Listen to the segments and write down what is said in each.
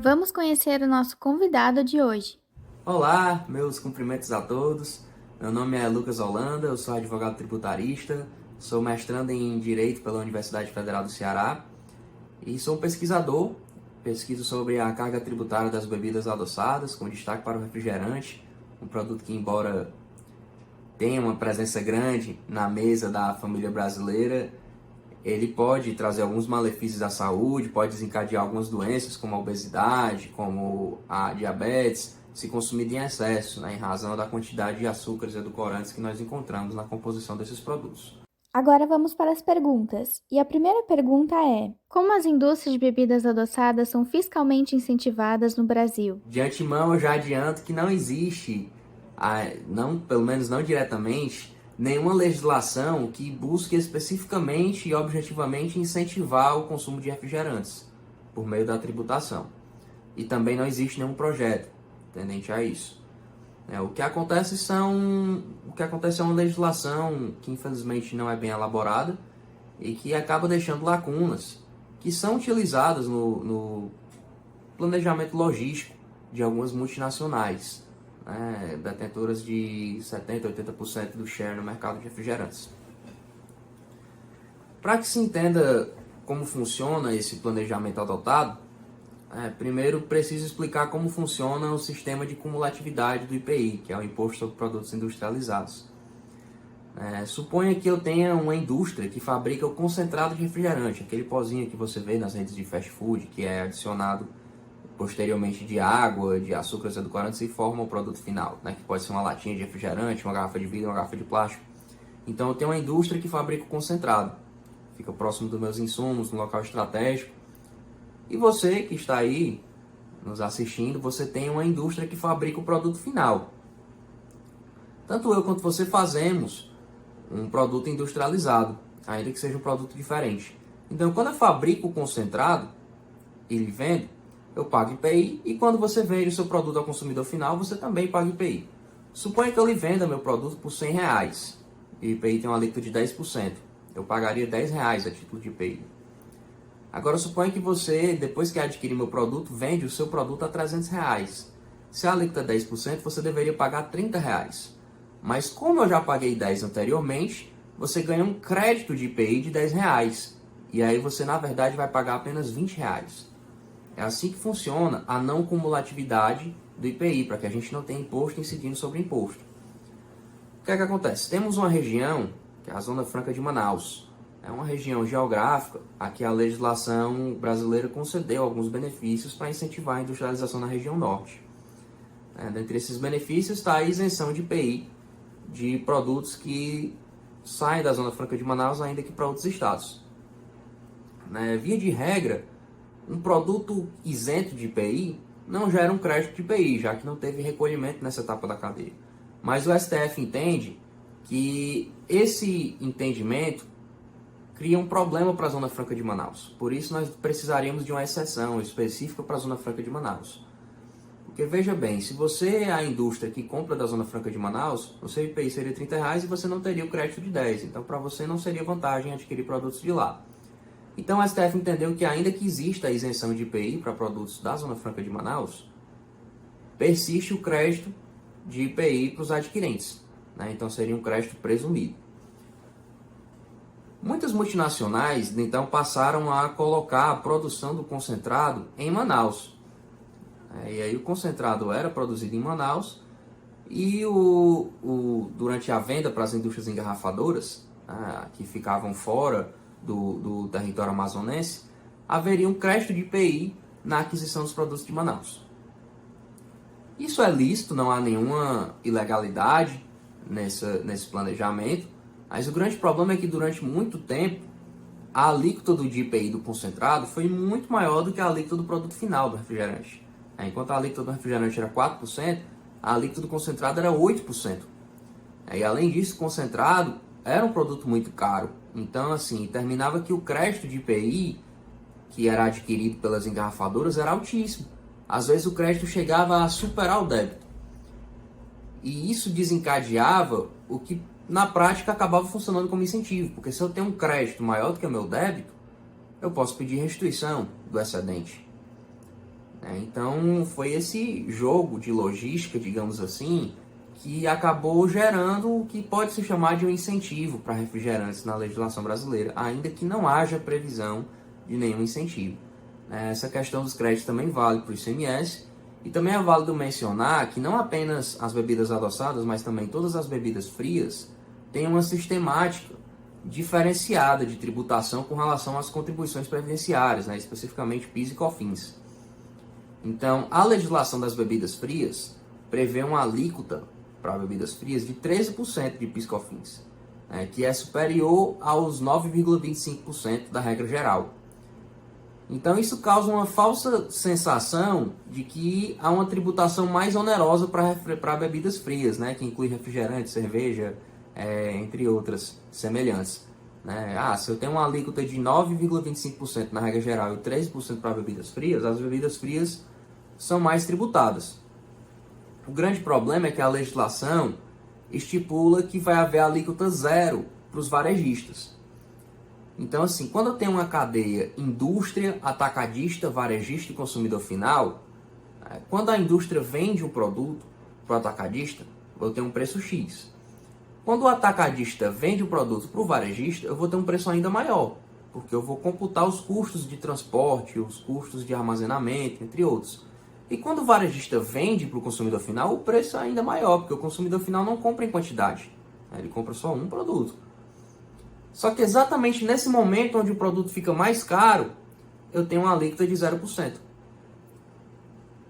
Vamos conhecer o nosso convidado de hoje. Olá, meus cumprimentos a todos. Meu nome é Lucas Holanda, eu sou advogado tributarista, sou mestrando em Direito pela Universidade Federal do Ceará e sou pesquisador. Pesquiso sobre a carga tributária das bebidas adoçadas, com destaque para o refrigerante, um produto que, embora tenha uma presença grande na mesa da família brasileira, ele pode trazer alguns malefícios à saúde, pode desencadear algumas doenças como a obesidade, como a diabetes, se consumido em excesso, em razão da quantidade de açúcares e edulcorantes que nós encontramos na composição desses produtos. Agora vamos para as perguntas. E a primeira pergunta é: como as indústrias de bebidas adoçadas são fiscalmente incentivadas no Brasil? De antemão, eu já adianto que não existe, não, pelo menos não diretamente, nenhuma legislação que busque especificamente e objetivamente incentivar o consumo de refrigerantes por meio da tributação. E também não existe nenhum projeto tendente a isso. O que acontece é uma legislação que infelizmente não é bem elaborada e que acaba deixando lacunas que são utilizadas no planejamento logístico de algumas multinacionais, detentoras de 70, 80% do share no mercado de refrigerantes. Para que se entenda como funciona esse planejamento adotado, primeiro preciso explicar como funciona o sistema de cumulatividade do IPI, que é o Imposto sobre Produtos Industrializados. Suponha que eu tenha uma indústria que fabrica o concentrado de refrigerante, aquele pozinho que você vê nas redes de fast food, que é adicionado posteriormente de água, de açúcares edulcorantes e forma o produto final, que pode ser uma latinha de refrigerante, uma garrafa de vidro, uma garrafa de plástico. Então eu tenho uma indústria que fabrica o concentrado, fica próximo dos meus insumos, no local estratégico. E você que está aí nos assistindo, você tem uma indústria que fabrica o produto final. Tanto eu quanto você fazemos um produto industrializado, ainda que seja um produto diferente. Então, quando eu fabrico o concentrado e lhe vendo, eu pago IPI, e quando você vende o seu produto ao consumidor final, você também paga IPI. Suponha que eu lhe venda meu produto por R$ 100, e o IPI tem uma alíquota de 10%. Eu pagaria R$ 10 a título de IPI. Agora, suponha que você, depois que adquirir meu produto, vende o seu produto a R$ 300. Se a alíquota é 10%, você deveria pagar R$ 30. Mas como eu já paguei 10 anteriormente, você ganha um crédito de IPI de R$ 10. E aí você, na verdade, vai pagar apenas R$ 20. É assim que funciona a não cumulatividade do IPI, para que a gente não tenha imposto incidindo sobre imposto. O que é que acontece? Temos uma região, que é a Zona Franca de Manaus. É uma região geográfica a que a legislação brasileira concedeu alguns benefícios para incentivar a industrialização na região norte. Dentre esses benefícios está a isenção de IPI de produtos que saem da Zona Franca de Manaus, ainda que para outros estados. Via de regra, um produto isento de IPI não gera um crédito de IPI, já que não teve recolhimento nessa etapa da cadeia. Mas o STF entende que esse entendimento cria um problema para a Zona Franca de Manaus. Por isso nós precisaríamos de uma exceção específica para a Zona Franca de Manaus. Porque veja bem, se você é a indústria que compra da Zona Franca de Manaus, o seu IPI seria R$ 30 e você não teria o crédito de 10. Então para você não seria vantagem adquirir produtos de lá. Então a STF entendeu que ainda que exista a isenção de IPI para produtos da Zona Franca de Manaus, persiste o crédito de IPI para os adquirentes. Então seria um crédito presumido. Muitas multinacionais, então, passaram a colocar a produção do concentrado em Manaus. E aí o concentrado era produzido em Manaus e durante a venda para as indústrias engarrafadoras, que ficavam fora do território amazonense, haveria um crédito de IPI na aquisição dos produtos de Manaus. Isso é lícito, não há nenhuma ilegalidade nesse planejamento. Mas o grande problema é que durante muito tempo a alíquota do IPI do concentrado foi muito maior do que a alíquota do produto final do refrigerante. Enquanto a alíquota do refrigerante era 4%, a alíquota do concentrado era 8%. E além disso, o concentrado era um produto muito caro. Então, assim, terminava que o crédito de IPI que era adquirido pelas engarrafadoras era altíssimo. Às vezes o crédito chegava a superar o débito. E isso desencadeava o que na prática acabava funcionando como incentivo, porque se eu tenho um crédito maior do que o meu débito, eu posso pedir restituição do excedente. né? Então foi esse jogo de logística, digamos assim, que acabou gerando o que pode se chamar de um incentivo para refrigerantes na legislação brasileira, ainda que não haja previsão de nenhum incentivo. Essa questão dos créditos também vale para o ICMS, e também é válido mencionar que não apenas as bebidas adoçadas, mas também todas as bebidas frias têm uma sistemática diferenciada de tributação com relação às contribuições previdenciárias, né, especificamente PIS e COFINS. Então, a legislação das bebidas frias prevê uma alíquota para bebidas frias de 13% de PIS e COFINS, né, que é superior aos 9,25% da regra geral. Então isso causa uma falsa sensação de que há uma tributação mais onerosa para bebidas frias, né, que inclui refrigerante, cerveja, entre outras semelhantes. Né? Se eu tenho uma alíquota de 9,25% na regra geral e 13% para bebidas frias, as bebidas frias são mais tributadas. O grande problema é que a legislação estipula que vai haver alíquota zero para os varejistas. Então, assim, quando eu tenho uma cadeia indústria, atacadista, varejista e consumidor final, quando a indústria vende um produto para o atacadista, eu tenho um preço X. Quando o atacadista vende o produto para o varejista, eu vou ter um preço ainda maior, porque eu vou computar os custos de transporte, os custos de armazenamento, entre outros. E quando o varejista vende para o consumidor final, o preço é ainda maior, porque o consumidor final não compra em quantidade, ele compra só um produto. Só que exatamente nesse momento onde o produto fica mais caro, eu tenho uma alíquota de 0%.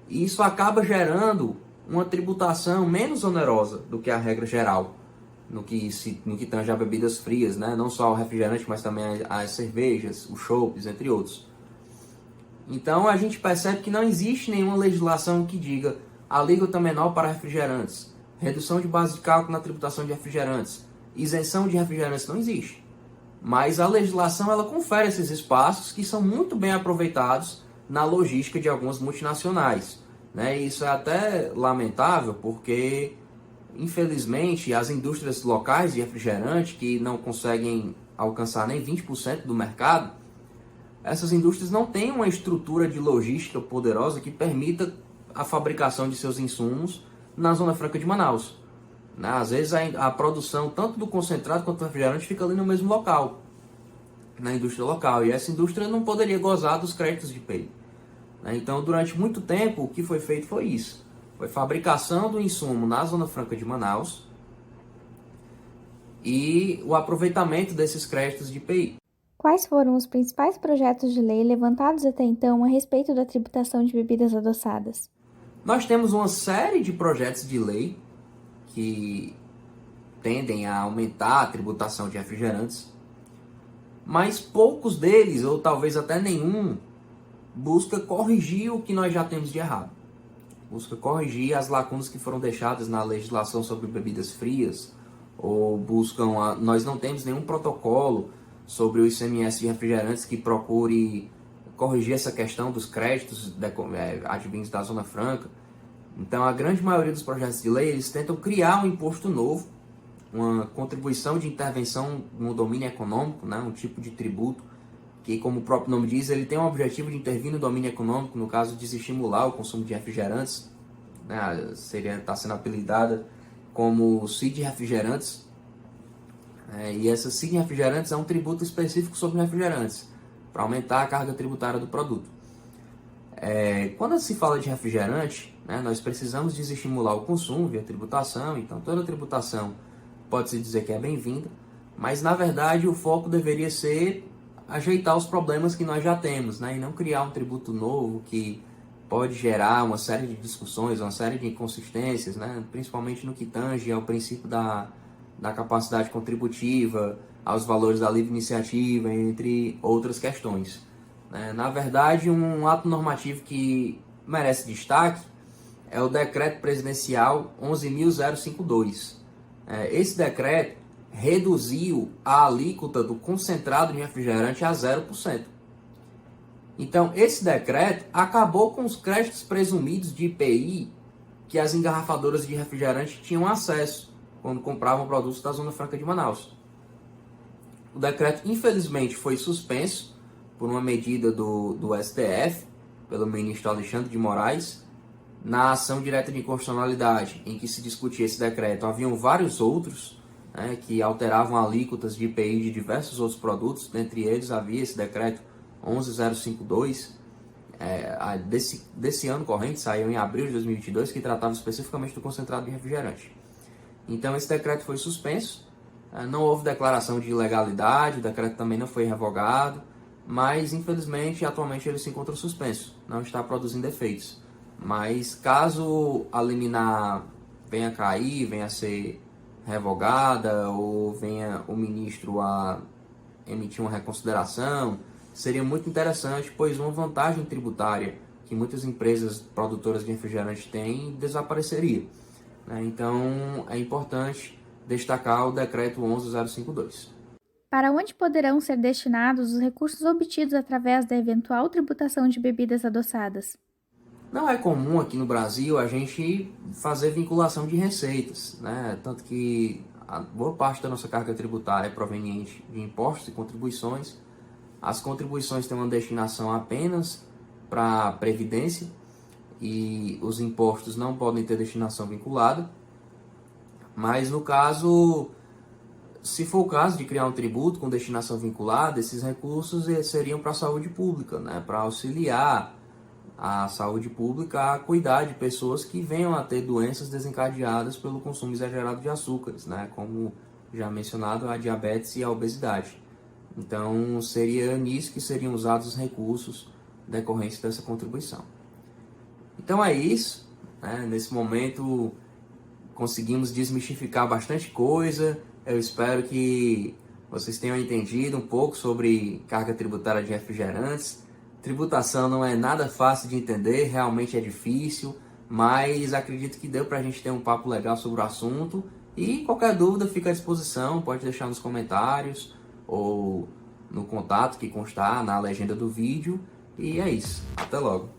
E isso acaba gerando uma tributação menos onerosa do que a regra geral, no que tange a bebidas frias, né? Não só o refrigerante, mas também as cervejas, os chopes, entre outros. Então a gente percebe que não existe nenhuma legislação que diga alíquota menor para refrigerantes, redução de base de cálculo na tributação de refrigerantes, isenção de refrigerantes, não existe. Mas a legislação ela confere esses espaços que são muito bem aproveitados na logística de algumas multinacionais, né? E isso é até lamentável porque, infelizmente, as indústrias locais de refrigerante que não conseguem alcançar nem 20% do mercado, essas indústrias não têm uma estrutura de logística poderosa que permita a fabricação de seus insumos na Zona Franca de Manaus. Às vezes a produção tanto do concentrado quanto do refrigerante fica ali no mesmo local, na indústria local, e essa indústria não poderia gozar dos créditos de IPI. Então, durante muito tempo, o que foi feito foi isso. Foi fabricação do insumo na Zona Franca de Manaus e o aproveitamento desses créditos de IPI. Quais foram os principais projetos de lei levantados até então a respeito da tributação de bebidas adoçadas? Nós temos uma série de projetos de lei que tendem a aumentar a tributação de refrigerantes, mas poucos deles, ou talvez até nenhum, busca corrigir o que nós já temos de errado. Busca corrigir as lacunas que foram deixadas na legislação sobre bebidas frias, ou nós não temos nenhum protocolo sobre o ICMS de refrigerantes que procure corrigir essa questão dos créditos advindos da Zona Franca. Então, a grande maioria dos projetos de lei, eles tentam criar um imposto novo, uma contribuição de intervenção no domínio econômico, né, um tipo de tributo, que, como o próprio nome diz, ele tem o objetivo de intervir no domínio econômico, no caso de desestimular o consumo de refrigerantes, né, está sendo apelidada como CID refrigerantes, e essa CID refrigerantes é um tributo específico sobre refrigerantes, para aumentar a carga tributária do produto. Quando se fala de refrigerante, né, nós precisamos desestimular o consumo via tributação, então toda tributação pode-se dizer que é bem-vinda, mas na verdade o foco deveria ser ajeitar os problemas que nós já temos, né, e não criar um tributo novo que pode gerar uma série de discussões, uma série de inconsistências, né, principalmente no que tange ao princípio da capacidade contributiva, aos valores da livre iniciativa, entre outras questões. Na verdade, um ato normativo que merece destaque é o Decreto Presidencial 11.052. Esse decreto reduziu a alíquota do concentrado de refrigerante a 0%. Então, esse decreto acabou com os créditos presumidos de IPI que as engarrafadoras de refrigerante tinham acesso quando compravam produtos da Zona Franca de Manaus. O decreto, infelizmente, foi suspenso por uma medida do STF, pelo ministro Alexandre de Moraes. Na ação direta de inconstitucionalidade, em que se discutia esse decreto, haviam vários outros, né, que alteravam alíquotas de IPI de diversos outros produtos. Dentre eles havia esse decreto 11052, desse ano corrente, saiu em abril de 2022, que tratava especificamente do concentrado de refrigerante. Então esse decreto foi suspenso, não houve declaração de ilegalidade, o decreto também não foi revogado, mas infelizmente atualmente ele se encontra suspenso, não está produzindo efeitos. Mas caso a liminar venha a cair, venha a ser revogada ou venha o ministro a emitir uma reconsideração, seria muito interessante, pois uma vantagem tributária que muitas empresas produtoras de refrigerante têm desapareceria. Então é importante destacar o decreto 11052. Para onde poderão ser destinados os recursos obtidos através da eventual tributação de bebidas adoçadas? Não é comum aqui no Brasil a gente fazer vinculação de receitas, né? Tanto que a boa parte da nossa carga tributária é proveniente de impostos e contribuições. As contribuições têm uma destinação apenas para a Previdência e os impostos não podem ter destinação vinculada. Mas no caso, se for o caso de criar um tributo com destinação vinculada, esses recursos seriam para a saúde pública, né? Para auxiliar a saúde pública a cuidar de pessoas que venham a ter doenças desencadeadas pelo consumo exagerado de açúcares, né? Como já mencionado, a diabetes e a obesidade. Então, seria nisso que seriam usados os recursos decorrentes dessa contribuição. Então é isso, né? Nesse momento conseguimos desmistificar bastante coisa. Eu espero que vocês tenham entendido um pouco sobre carga tributária de refrigerantes. Tributação não é nada fácil de entender, realmente é difícil, mas acredito que deu para a gente ter um papo legal sobre o assunto. E qualquer dúvida fica à disposição, pode deixar nos comentários ou no contato que constar na legenda do vídeo. E é isso, até logo!